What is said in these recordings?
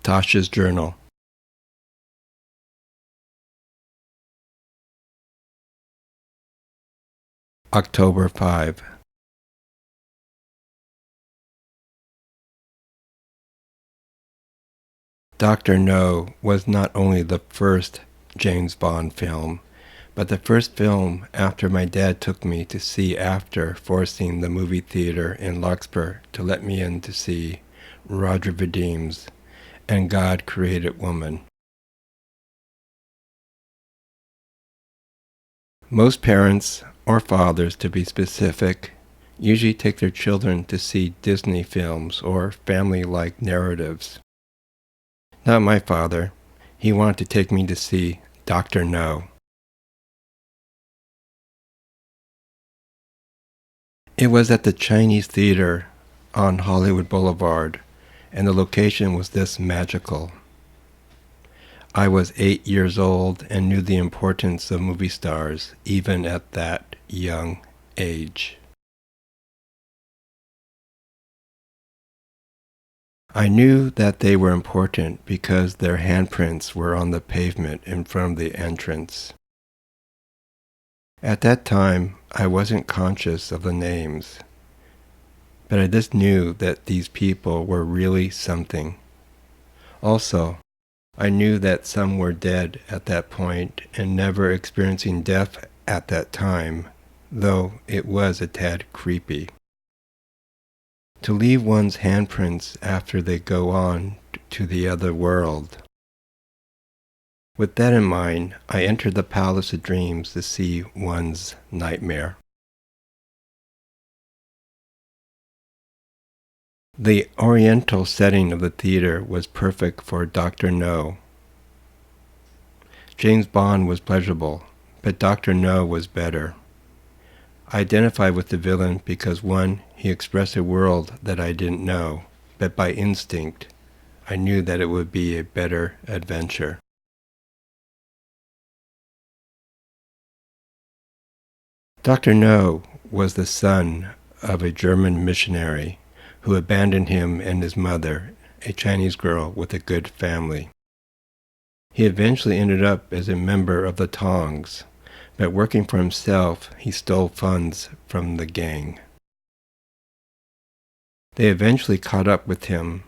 TOSH'S Journal. October 5. Dr. No was not only the first James Bond film, but the first film after my dad took me to see after forcing the movie theater in Larkspur to let me in to see Roger Vadim's And God Created Woman. Most parents, or fathers to be specific, usually take their children to see Disney films or family-like narratives. Not my father. He wanted to take me to see Dr. No. It was at the Chinese Theater on Hollywood Boulevard, and the location was this magical. I was 8 years old and knew the importance of movie stars, even at that young age. I knew that they were important because their handprints were on the pavement in front of the entrance. At that time, I wasn't conscious of the names, but I just knew that these people were really something. Also, I knew that some were dead at that point and never experiencing death at that time, though it was a tad creepy. To leave one's handprints after they go on to the other world. With that in mind, I entered the Palace of Dreams to see one's nightmare. The oriental setting of the theater was perfect for Dr. No. James Bond was pleasurable, but Dr. No was better. I identified with the villain because, one, he expressed a world that I didn't know, but by instinct, I knew that it would be a better adventure. Dr. No was the son of a German missionary who abandoned him and his mother, a Chinese girl with a good family. He eventually ended up as a member of the Tongs, but working for himself, he stole funds from the gang. They eventually caught up with him,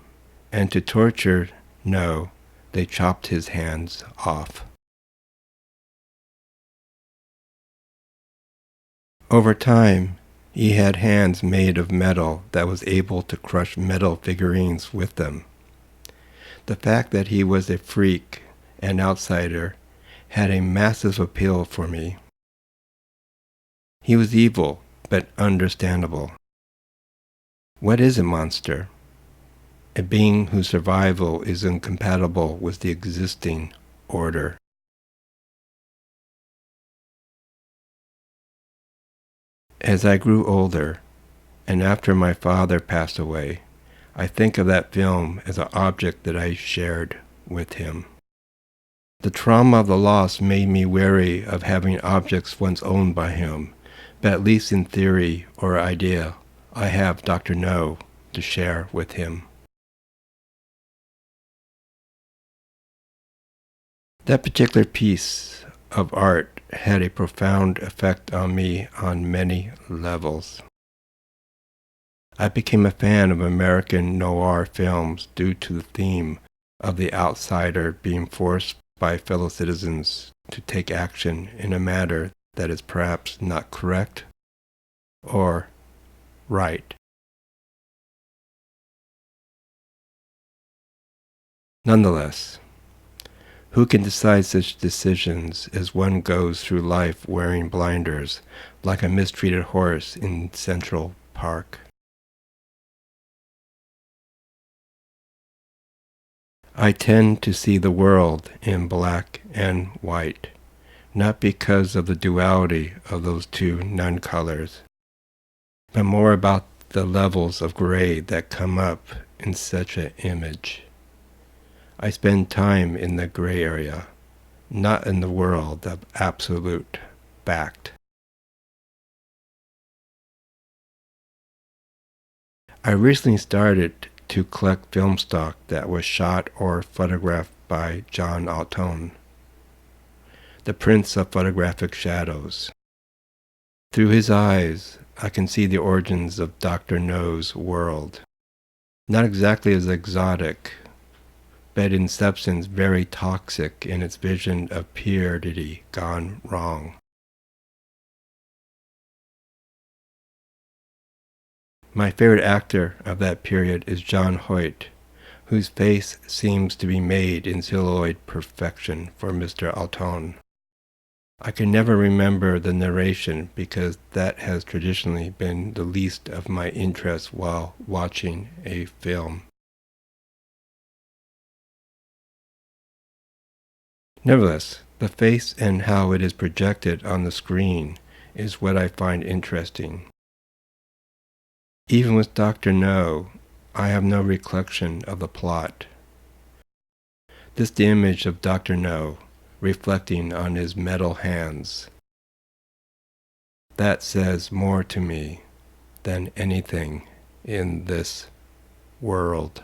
and to torture No, they chopped his hands off. Over time, he had hands made of metal that was able to crush metal figurines with them. The fact that he was a freak, an outsider, had a massive appeal for me. He was evil, but understandable. What is a monster? A being whose survival is incompatible with the existing order. As I grew older, and after my father passed away, I think of that film as an object that I shared with him. The trauma of the loss made me wary of having objects once owned by him, but at least in theory or idea, I have Dr. No to share with him. That particular piece of art had a profound effect on me on many levels. I became a fan of American noir films due to the theme of the outsider being forced by fellow citizens to take action in a matter that is perhaps not correct or right. Nonetheless, who can decide such decisions as one goes through life wearing blinders like a mistreated horse in Central Park? I tend to see the world in black and white, not because of the duality of those two non-colors, but more about the levels of gray that come up in such an image. I spend time in the gray area, not in the world of absolute fact. I recently started to collect film stock that was shot or photographed by John Altone. The prints of photographic shadows. Through his eyes, I can see the origins of Dr. No's world. Not exactly as exotic, but in substance very toxic in its vision of purity gone wrong. My favorite actor of that period is John Hoyt, whose face seems to be made in celluloid perfection for Mr. Altone. I can never remember the narration because that has traditionally been the least of my interest while watching a film. Nevertheless, the face and how it is projected on the screen is what I find interesting. Even with Dr. No, I have no recollection of the plot. Just the image of Dr. No reflecting on his metal hands. That says more to me than anything in this world.